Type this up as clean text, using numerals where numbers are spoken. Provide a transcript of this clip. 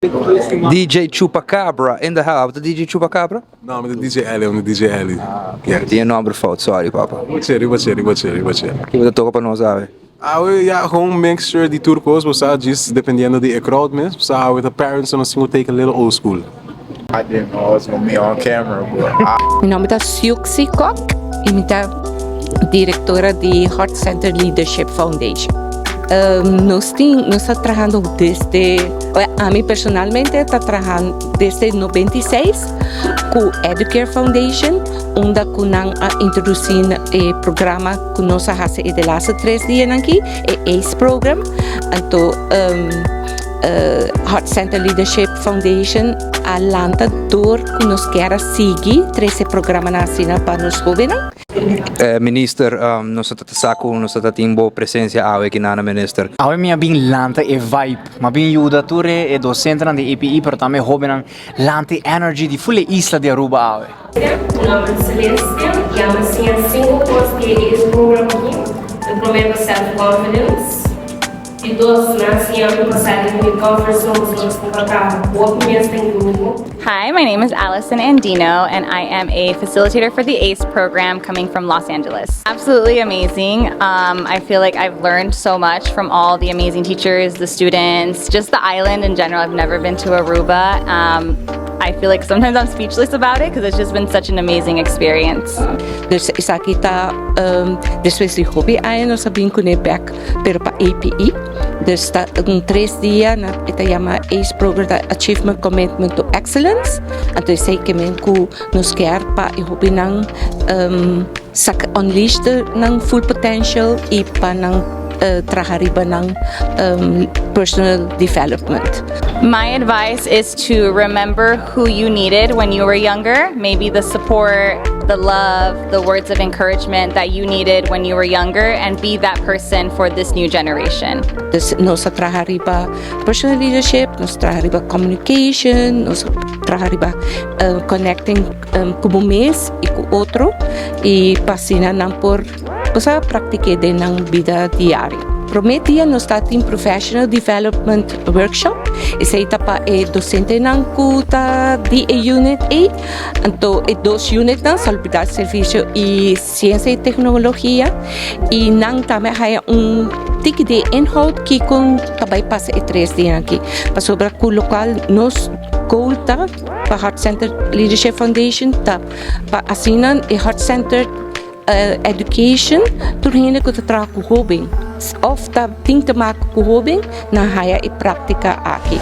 DJ Chupacabra in the house. The DJ Chupacabra? No, met de DJ Ellie, om de DJ Ellie. Ja, die number fout, sorry papa. Bachery. Que você toca pra nós, sabe? Ja, gewoon mixture die turcos, você diz, dependendo de crowd mesmo, você with the parents and assim, we'll take a little old school. I didn't know I was gonna be on camera, but Meu nome é Siuxi Kok e eu sou diretora de Heart Center Leadership Foundation. Nós estamos trabalhando desde, a mim personalmente, estou trabalhando desde 96 com a Educare Foundation, onde nós introduzimos o programa que nós fazemos de laatste 3 dias aqui, o ACE program. Então, Heart Center Leadership Foundation alanta door que nós queremos seguir 13 programas nacionais para os jovens. Minister, nós estamos tendo presença aqui na minister. Awe minha bin lanta e vibe, ma bin judature e docente de EPI, pero também hoben lante energy di fulle isla de Aruba awe. O nome de Celeste, que é uma single course que é esse programa aqui, o primeiro self-confidence. E todos nós temos passado em conference rooms para o grupo. Hi, my name is Allison Andino, and I am a facilitator for the ACE program coming from Los Angeles. Absolutely amazing. I feel like I've learned so much from all the amazing teachers, the students, just the island in general. I've never been to Aruba. I feel like sometimes I'm speechless about it because it's just been such an amazing experience. Dus isa kita después de hobby ay no sabing ko back pero pa APE. Dus ta 3 dias na ita llama ACE program da Achievement Commitment to Excellence. Ato say que men ko nos quer pa hobby nang unleash ng full potential i pa nang trahariba ng personal development. My advice is to remember who you needed when you were younger, maybe the support, the love, the words of encouragement that you needed when you were younger, and be that person for this new generation. Dus nos trahariba personal leadership, nos trahariba communication, nos trahariba connecting como mes y con otro y pasina nang por sa praktike din ng vida diaria. Prometia nos tating professional development workshop. Isa ita pa docente ng kuta di unit A. Anto dos unit ng salubridad, servicio y ciencia y tecnología. Y nang tama haya tiki de inhoud ki kung kabay pa sa 3 diyan aquí. Pasobra ku lokal nos goal ta pa Heart Center Leadership Foundation ta pa asinan Heart Center education turhine ko tatrabaho ko hobing of ta ting te maken ko hobing na haya i praktika aki.